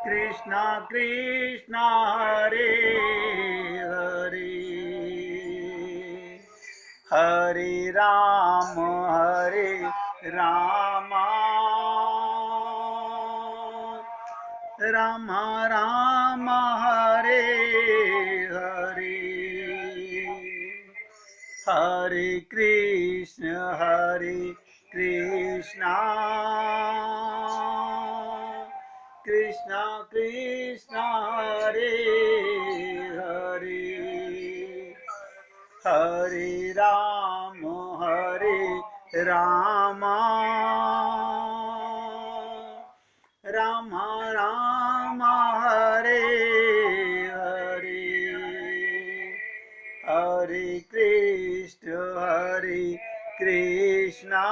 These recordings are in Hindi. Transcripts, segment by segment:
कृष्णा कृष्णा हरे हरे, हरे राम राम राम हरे हरे, हरे कृष्णा कृष्णा कृष्णा हरे हरे, हरे राम राम राम राम हरे हरे, हरे कृष्णा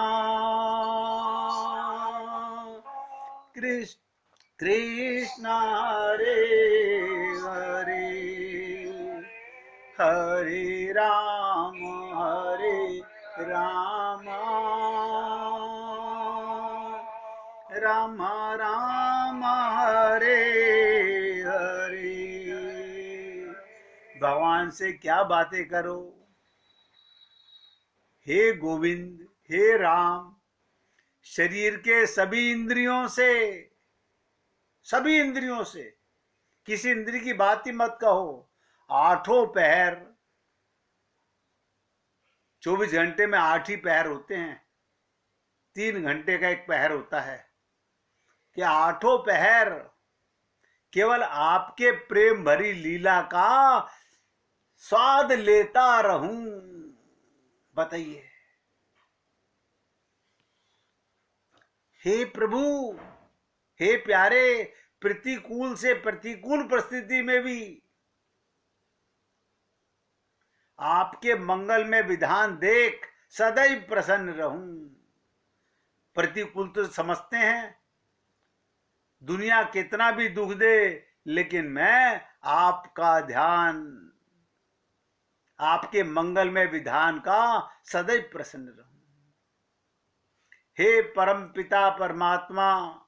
कृष्ण कृष्णा हरे हरे, हरे राम राम राम हरे हरे। भगवान से क्या बातें करो। हे गोविंद, हे राम, शरीर के सभी इंद्रियों से किसी इंद्रिय की बात ही मत कहो। 8 पहर, 24 घंटे में 8 ही पहर होते हैं, 3 घंटे का एक पहर होता है, कि 8 पहर केवल आपके प्रेम भरी लीला का स्वाद लेता रहूं। बताइए, हे प्रभु, हे प्यारे, प्रतिकूल से प्रतिकूल परिस्थिति में भी आपके मंगल में विधान देख सदैव प्रसन्न रहूं। प्रतिकूल तो समझते हैं, दुनिया कितना भी दुख दे, लेकिन मैं आपका ध्यान, आपके मंगल में विधान का सदैव प्रसन्न रहूं। हे परम पिता परमात्मा,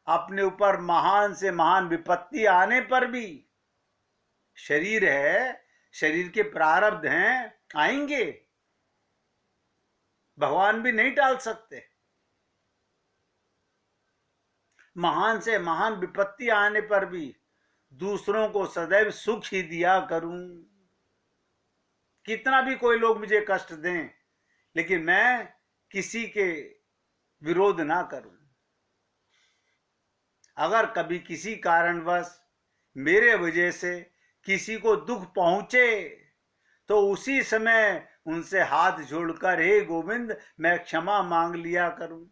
अपने ऊपर महान से महान विपत्ति आने पर भी, शरीर है, शरीर के प्रारब्ध हैं, आएंगे, भगवान भी नहीं टाल सकते। महान से महान विपत्ति आने पर भी दूसरों को सदैव सुख ही दिया करूं। कितना भी कोई लोग मुझे कष्ट दें, लेकिन मैं किसी के विरोध ना करूं। अगर कभी किसी कारणवश मेरे वजह से किसी को दुख पहुंचे, तो उसी समय उनसे हाथ जोड़कर हे गोविंद मैं क्षमा मांग लिया करूं।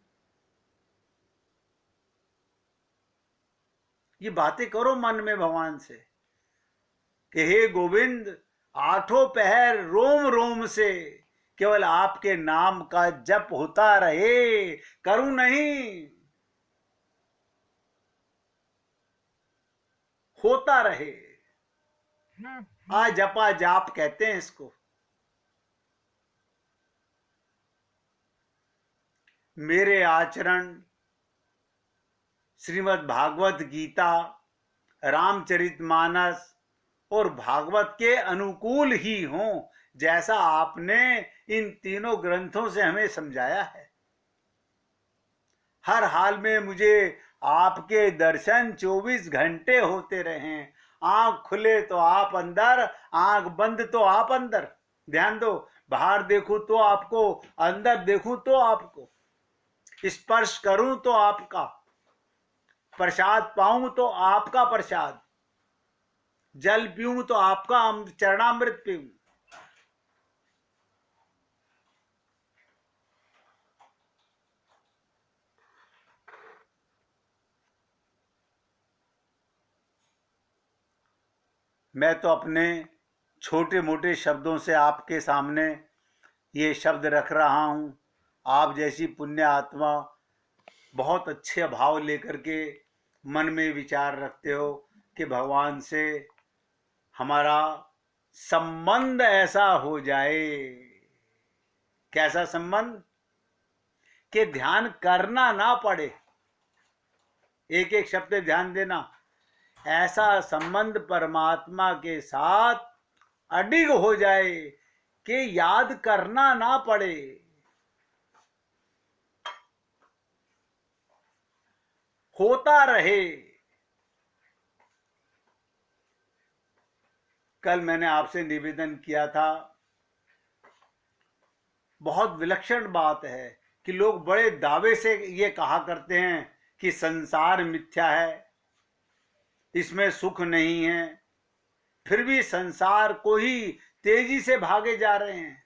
ये बातें करो मन में भगवान से कि हे गोविंद, 8 पहर रोम रोम से केवल आपके नाम का जप होता रहे, करूं नहीं, होता रहे। आ जपा जाप कहते हैं इसको। मेरे आचरण श्रीमद् भागवत गीता, रामचरितमानस और भागवत के अनुकूल ही हों, जैसा आपने इन तीनों ग्रंथों से हमें समझाया है। हर हाल में मुझे आपके दर्शन 24 घंटे होते रहें। आंख खुले तो आप अंदर, आंख बंद तो आप अंदर। ध्यान दो, बाहर देखूं तो आपको, अंदर देखूं तो आपको, स्पर्श करूं तो आपका प्रसाद पाऊं तो आपका प्रसाद, जल पीऊं तो आपका चरणामृत पीऊं। मैं तो अपने छोटे मोटे शब्दों से आपके सामने ये शब्द रख रहा हूं। आप जैसी पुण्य आत्मा बहुत अच्छे भाव लेकर के मन में विचार रखते हो कि भगवान से हमारा संबंध ऐसा हो जाए। कैसा संबंध? कि ध्यान करना ना पड़े। एक एक शब्द ध्यान देना। ऐसा संबंध परमात्मा के साथ अडिग हो जाए कि याद करना ना पड़े। होता रहे। कल मैंने आपसे निवेदन किया था, बहुत विलक्षण बात है कि लोग बड़े दावे से ये कहा करते हैं कि संसार मिथ्या है, इसमें सुख नहीं है, फिर भी संसार को ही तेजी से भागे जा रहे हैं।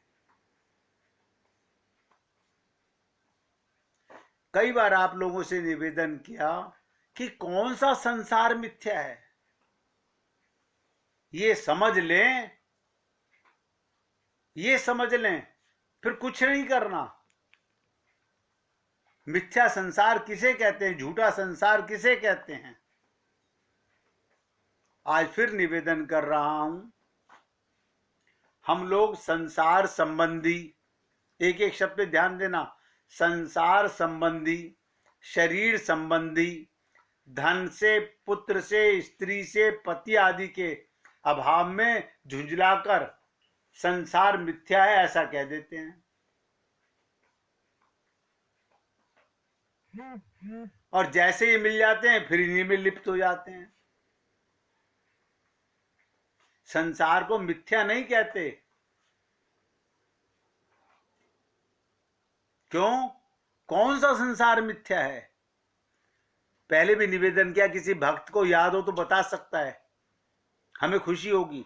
कई बार आप लोगों से निवेदन किया कि कौन सा संसार मिथ्या है, ये समझ लें, ये समझ लें, फिर कुछ नहीं करना। मिथ्या संसार किसे कहते हैं, झूठा संसार किसे कहते हैं? आज फिर निवेदन कर रहा हूं, हम लोग संसार संबंधी, एक एक शब्द पे ध्यान देना, संसार संबंधी, शरीर संबंधी, धन से, पुत्र से, स्त्री से, पति आदि के अभाव में झुंझलाकर संसार मिथ्या है ऐसा कह देते हैं, और जैसे ये मिल जाते हैं फिर इन्हीं में लिप्त हो जाते हैं। संसार को मिथ्या नहीं कहते। क्यों? कौन सा संसार मिथ्या है? पहले भी निवेदन किया, किसी भक्त को याद हो तो बता सकता है, हमें खुशी होगी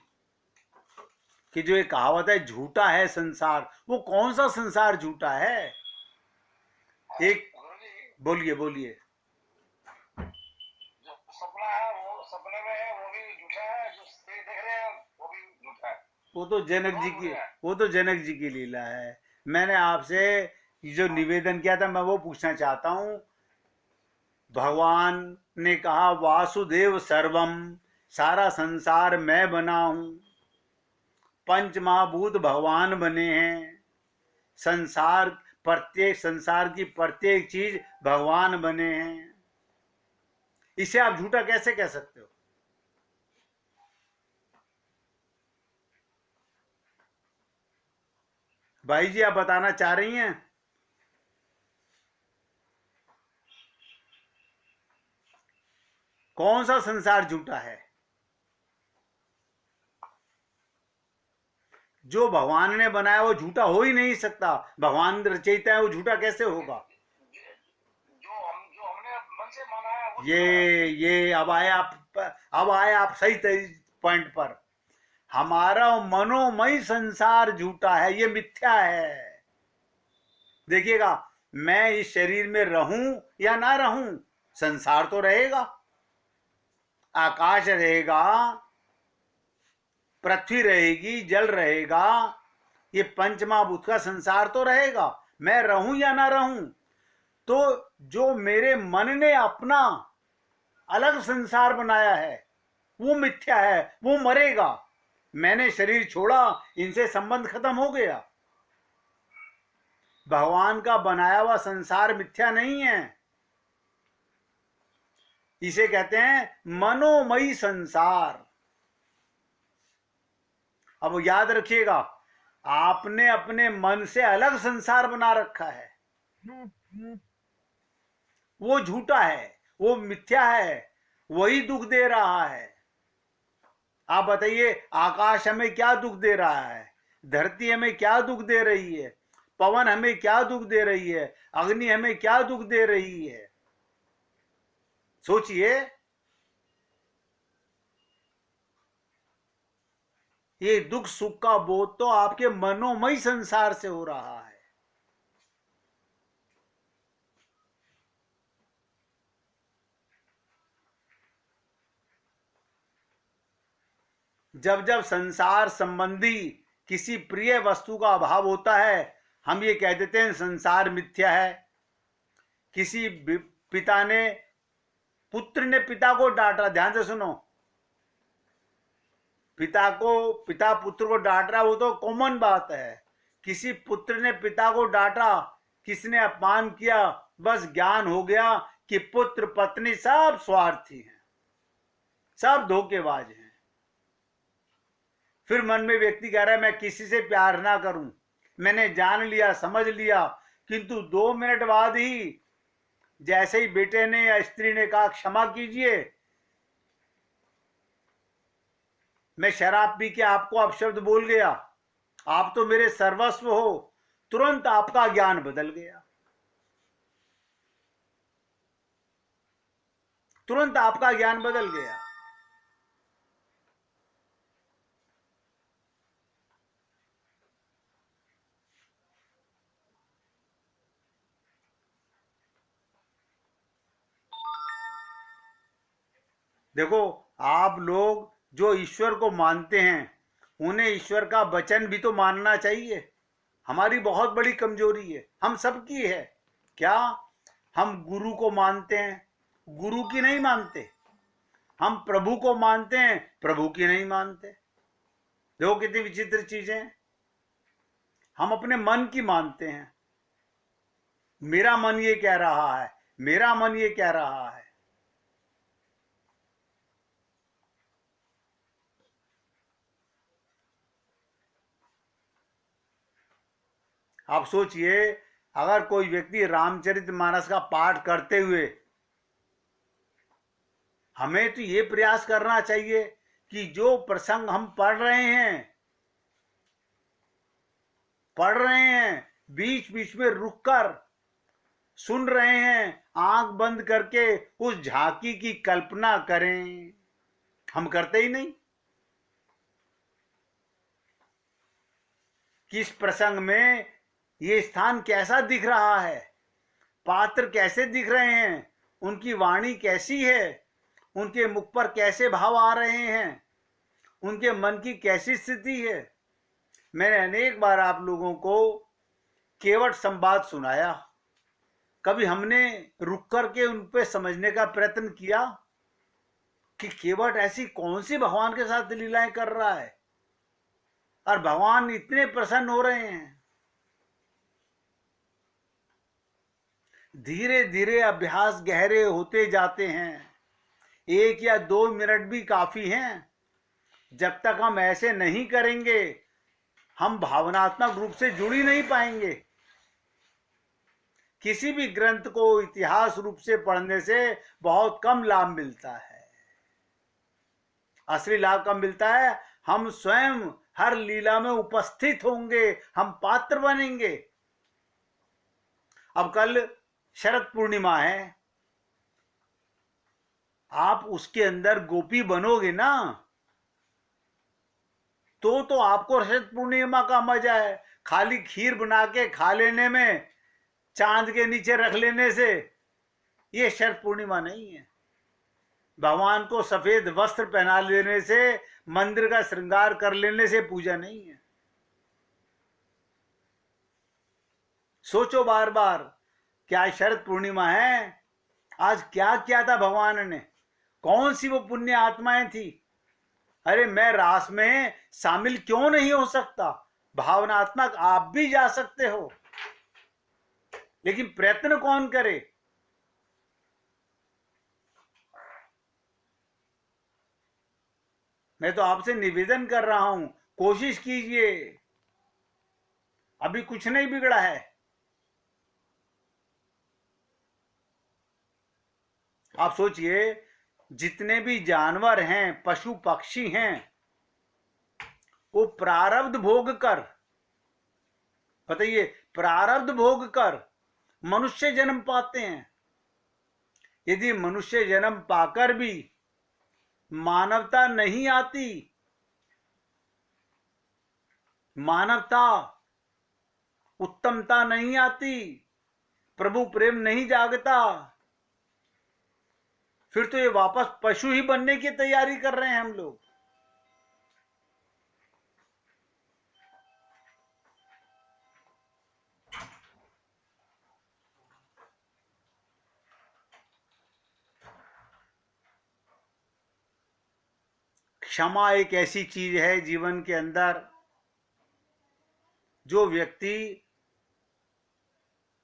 कि जो ये कहावत है झूठा है संसार, वो कौन सा संसार झूठा है? एक बोलिए बोलिए। जो सपना है वो सपने में है, वो भी झूठा है, जो देख रहे हैं वो भी झूठा है। वो तो जनक जी की, वो तो जनक जी की लीला है। मैंने आपसे जो निवेदन किया था मैं वो पूछना चाहता हूं। भगवान ने कहा वासुदेव सर्वम, सारा संसार मैं बना हूं, पंच महाभूत भगवान बने हैं, संसार प्रत्येक, संसार की प्रत्येक चीज भगवान बने हैं, इसे आप झूठा कैसे कह सकते हो? भाई जी आप बताना चाह रही हैं? कौन सा संसार झूठा है? जो भगवान ने बनाया वो झूठा हो ही नहीं सकता। भगवान रचयिता है, वो झूठा कैसे होगा? जो हमने मन से माना है वो ये अब आए आप सही पॉइंट पर। हमारा मनोमय संसार झूठा है, ये मिथ्या है। देखिएगा, मैं इस शरीर में रहूं या ना रहूं, संसार तो रहेगा, आकाश रहेगा, पृथ्वी रहेगी, जल रहेगा, ये पंचमहाभूत का संसार तो रहेगा, मैं रहूं या ना रहूं। तो जो मेरे मन ने अपना अलग संसार बनाया है वो मिथ्या है, वो मरेगा। मैंने शरीर छोड़ा, इनसे संबंध खत्म हो गया। भगवान का बनाया हुआ संसार मिथ्या नहीं है, इसे कहते हैं मनोमयी संसार। अब याद रखिएगा, आपने अपने मन से अलग संसार बना रखा है, वो झूठा है, वो मिथ्या है, वही दुख दे रहा है। आप बताइए, आकाश हमें क्या दुख दे रहा है? धरती हमें क्या दुख दे रही है? पवन हमें क्या दुख दे रही है? अग्नि हमें क्या दुख दे रही है? सोचिए। ये दुख सुख का बोध तो आपके मनोमय संसार से हो रहा है। जब जब संसार संबंधी किसी प्रिय वस्तु का अभाव होता है, हम ये कह देते हैं संसार मिथ्या है। किसी पिता ने, पुत्र ने पिता को डांटा, ध्यान से सुनो, पिता पुत्र को डांट रहा, वो तो कॉमन बात है। किसी पुत्र ने पिता को डांटा, किसने अपमान किया, बस ज्ञान हो गया कि पुत्र पत्नी सब स्वार्थी हैं, सब धोखेबाज हैं। फिर मन में व्यक्ति कह रहा है मैं किसी से प्यार ना करूं, मैंने जान लिया समझ लिया, किंतु 2 मिनट बाद ही जैसे ही बेटे ने या स्त्री ने कहा क्षमा कीजिए, मैं शराब पी के आपको अपशब्द बोल गया, आप तो मेरे सर्वस्व हो, तुरंत आपका ज्ञान बदल गया, तुरंत आपका ज्ञान बदल गया। देखो, आप लोग जो ईश्वर को मानते हैं उन्हें ईश्वर का वचन भी तो मानना चाहिए। हमारी बहुत बड़ी कमजोरी है, हम सबकी है। क्या हम गुरु को मानते हैं, गुरु की नहीं मानते। हम प्रभु को मानते हैं, प्रभु की नहीं मानते। देखो कितनी विचित्र चीजें। हम अपने मन की मानते हैं, मेरा मन ये कह रहा है, मेरा मन ये कह रहा है। आप सोचिए, अगर कोई व्यक्ति रामचरितमानस का पाठ करते हुए, हमें तो ये प्रयास करना चाहिए कि जो प्रसंग हम पढ़ रहे हैं बीच बीच में रुककर सुन रहे हैं, आंख बंद करके उस झांकी की कल्पना करें। हम करते ही नहीं। किस प्रसंग में ये स्थान कैसा दिख रहा है, पात्र कैसे दिख रहे हैं, उनकी वाणी कैसी है, उनके मुख पर कैसे भाव आ रहे हैं, उनके मन की कैसी स्थिति है। मैंने अनेक बार आप लोगों को केवट संवाद सुनाया। कभी हमने रुक करके उन पे समझने का प्रयत्न किया कि केवट ऐसी कौन सी भगवान के साथ लीलाएं कर रहा है और भगवान इतने प्रसन्न हो रहे हैं। धीरे धीरे अभ्यास गहरे होते जाते हैं। 1 या 2 मिनट भी काफी हैं। जब तक हम ऐसे नहीं करेंगे, हम भावनात्मक रूप से जुड़ ही नहीं पाएंगे। किसी भी ग्रंथ को इतिहास रूप से पढ़ने से बहुत कम लाभ मिलता है। असली लाभ कब मिलता है? हम स्वयं हर लीला में उपस्थित होंगे, हम पात्र बनेंगे। अब कल शरद पूर्णिमा है, आप उसके अंदर गोपी बनोगे ना, तो आपको शरद पूर्णिमा का मजा है। खाली खीर बना के खा लेने में, चांद के नीचे रख लेने से ये शरद पूर्णिमा नहीं है। भगवान को सफेद वस्त्र पहना लेने से, मंदिर का श्रृंगार कर लेने से पूजा नहीं है। सोचो बार बार, क्या शरद पूर्णिमा है? आज क्या किया था भगवान ने? कौन सी वो पुण्य आत्माएं थी? अरे मैं रास में शामिल क्यों नहीं हो सकता? भावनात्मक आप भी जा सकते हो, लेकिन प्रयत्न कौन करे? मैं तो आपसे निवेदन कर रहा हूं, कोशिश कीजिए। अभी कुछ नहीं बिगड़ा है। आप सोचिए, जितने भी जानवर हैं, पशु पक्षी हैं, वो प्रारब्ध भोग कर, बताइए, प्रारब्ध भोग कर मनुष्य जन्म पाते हैं। यदि मनुष्य जन्म पाकर भी मानवता नहीं आती, मानवता उत्तमता नहीं आती, प्रभु प्रेम नहीं जागता, फिर तो ये वापस पशु ही बनने की तैयारी कर रहे हैं हम लोग। क्षमा एक ऐसी चीज है जीवन के अंदर, जो व्यक्ति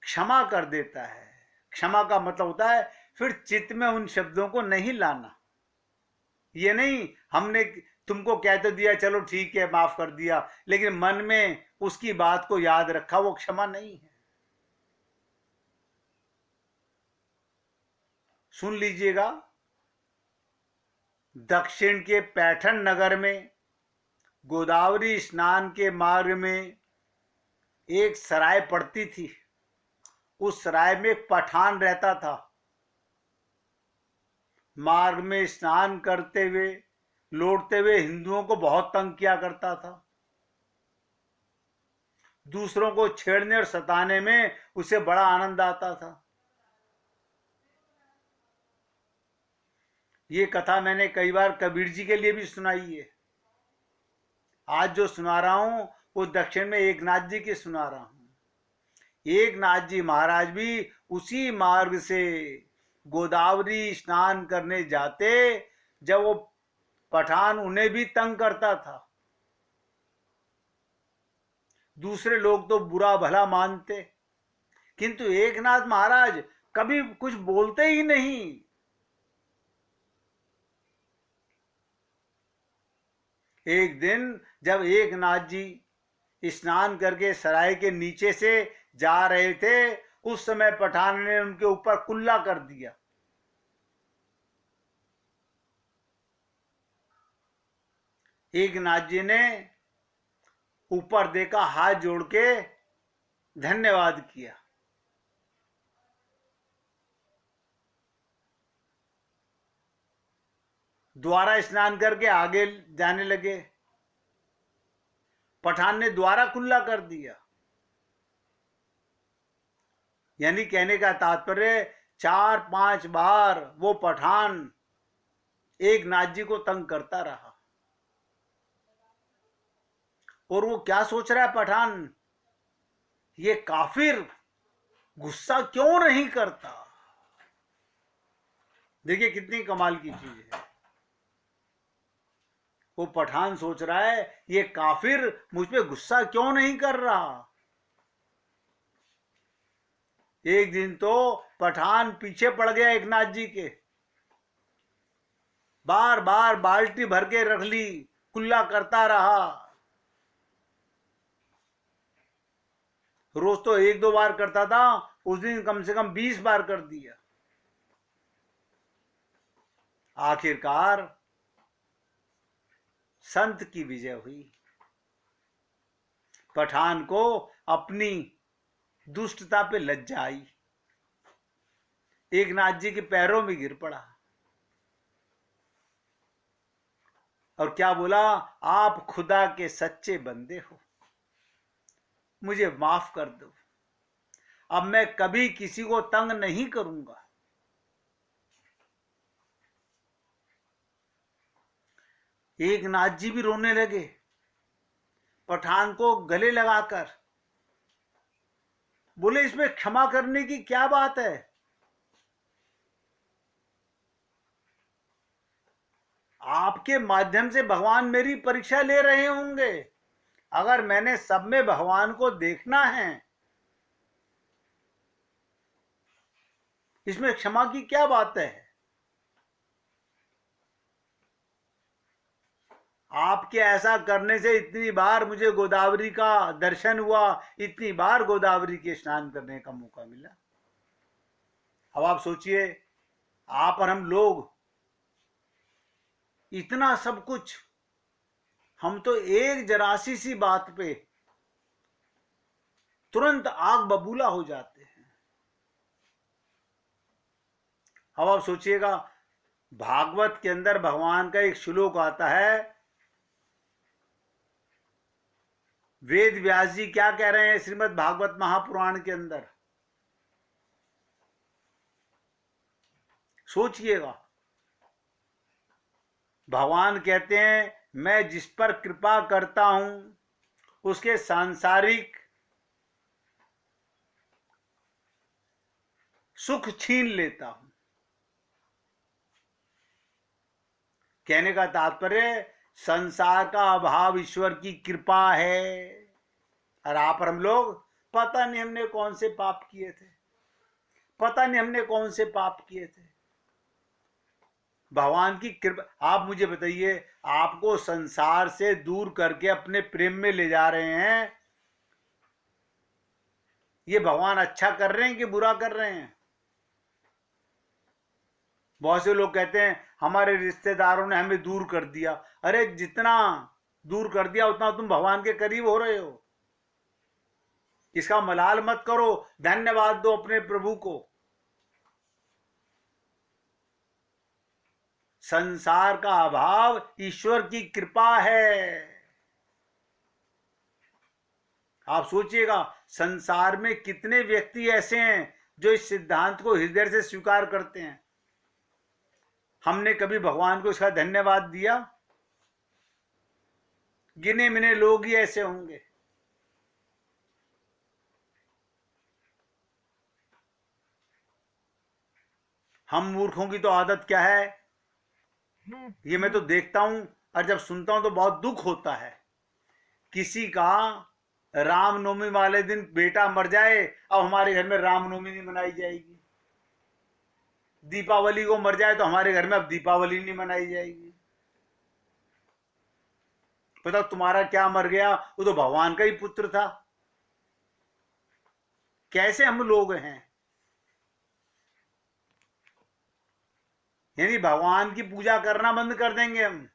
क्षमा कर देता है, क्षमा का मतलब होता है फिर चित्त में उन शब्दों को नहीं लाना। ये नहीं हमने तुमको कह तो दिया, चलो ठीक है माफ कर दिया, लेकिन मन में उसकी बात को याद रखा, वो क्षमा नहीं है। सुन लीजिएगा, दक्षिण के पैठन नगर में गोदावरी स्नान के मार्ग में एक सराय पड़ती थी। उस सराय में एक पठान रहता था। मार्ग में स्नान करते हुए लौटते हुए हिंदुओं को बहुत तंग किया करता था। दूसरों को छेड़ने और सताने में उसे बड़ा आनंद आता था। ये कथा मैंने कई बार कबीर जी के लिए भी सुनाई है। आज जो सुना रहा हूं वो दक्षिण में एकनाथ जी की सुना रहा हूं। एकनाथ जी महाराज भी उसी मार्ग से गोदावरी स्नान करने जाते जब वो पठान उन्हें भी तंग करता था। दूसरे लोग तो बुरा भला मानते, किंतु एकनाथ महाराज कभी कुछ बोलते ही नहीं। एक दिन जब एकनाथ जी स्नान करके सराय के नीचे से जा रहे थे, उस समय पठान ने उनके ऊपर कुल्ला कर दिया। एकनाथ जी ने ऊपर देखा, हाथ जोड़ के धन्यवाद किया। दोबारा स्नान करके आगे जाने लगे। पठान ने दोबारा कुल्ला कर दिया। यानी कहने का तात्पर्य 4-5 बार वो पठान एकनाथ जी को तंग करता रहा। और वो क्या सोच रहा है पठान, ये काफिर गुस्सा क्यों नहीं करता। देखिए कितनी कमाल की चीज है। वो पठान सोच रहा है ये काफिर मुझ पे गुस्सा क्यों नहीं कर रहा। एक दिन तो पठान पीछे पड़ गया एकनाथ जी के, बार बार बाल्टी भर के रख ली, कुल्ला करता रहा। रोज तो 1-2 बार करता था, उस दिन कम से कम 20 बार कर दिया। आखिरकार संत की विजय हुई। पठान को अपनी दुष्टता पे लज्जा आई, एकनाथ जी के पैरों में गिर पड़ा और क्या बोला, आप खुदा के सच्चे बंदे हो, मुझे माफ कर दो, अब मैं कभी किसी को तंग नहीं करूंगा। एकनाथ जी भी रोने लगे, पठान को गले लगाकर बोले, इसमें क्षमा करने की क्या बात है। आपके माध्यम से भगवान मेरी परीक्षा ले रहे होंगे। अगर मैंने सब में भगवान को देखना है, इसमें क्षमा की क्या बात है। आपके ऐसा करने से इतनी बार मुझे गोदावरी का दर्शन हुआ, इतनी बार गोदावरी के स्नान करने का मौका मिला। अब आप सोचिए, आप और हम लोग इतना सब कुछ, हम तो एक जरासी सी बात पे तुरंत आग बबूला हो जाते हैं। अब आप सोचिएगा, भागवत के अंदर भगवान का एक श्लोक आता है। वेद व्यास जी क्या कह रहे हैं श्रीमद् भागवत महापुराण के अंदर, सोचिएगा। भगवान कहते हैं, मैं जिस पर कृपा करता हूं उसके सांसारिक सुख छीन लेता हूं। कहने का तात्पर्य, संसार का अभाव ईश्वर की कृपा है। और आप और हम लोग पता नहीं हमने कौन से पाप किए थे, पता नहीं हमने कौन से पाप किए थे। भगवान की कृपा। आप मुझे बताइए, आपको संसार से दूर करके अपने प्रेम में ले जा रहे हैं, ये भगवान अच्छा कर रहे हैं कि बुरा कर रहे हैं? बहुत से लोग कहते हैं हमारे रिश्तेदारों ने हमें दूर कर दिया। अरे जितना दूर कर दिया उतना तुम भगवान के करीब हो रहे हो। इसका मलाल मत करो, धन्यवाद दो अपने प्रभु को। संसार का अभाव ईश्वर की कृपा है। आप सोचिएगा, संसार में कितने व्यक्ति ऐसे हैं जो इस सिद्धांत को हृदय से स्वीकार करते हैं। हमने कभी भगवान को इसका धन्यवाद दिया? गिने मिने लोग ही ऐसे होंगे। हम मूर्खों की तो आदत क्या है, ये मैं तो देखता हूं और जब सुनता हूं तो बहुत दुख होता है। किसी का रामनवमी वाले दिन बेटा मर जाए, अब हमारे घर में रामनवमी नहीं मनाई जाएगी। दीपावली को मर जाए तो हमारे घर में अब दीपावली नहीं मनाई जाएगी। पता तुम्हारा क्या मर गया, वो तो भगवान का ही पुत्र था। कैसे हम लोग हैं? यानी भगवान की पूजा करना बंद कर देंगे हम।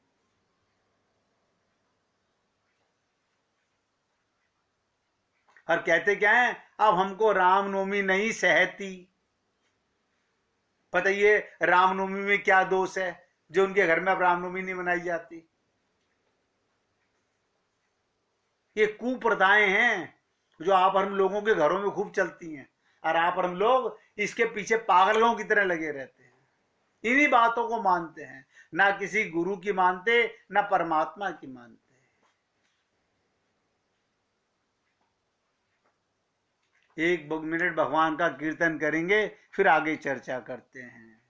और कहते क्या है, अब हमको रामनवमी नहीं सहती। पता ये रामनवमी में क्या दोष है जो उनके घर में अब रामनवमी नहीं मनाई जाती? ये कुप्रथाएं हैं जो आप और हम लोगों के घरों में खूब चलती हैं, और आप और हम लोग इसके पीछे पागलों की तरह लगे रहते हैं। इन्हीं बातों को मानते हैं, ना किसी गुरु की मानते, ना परमात्मा की मानते। एक मिनट भगवान का कीर्तन करेंगे, फिर आगे चर्चा करते हैं।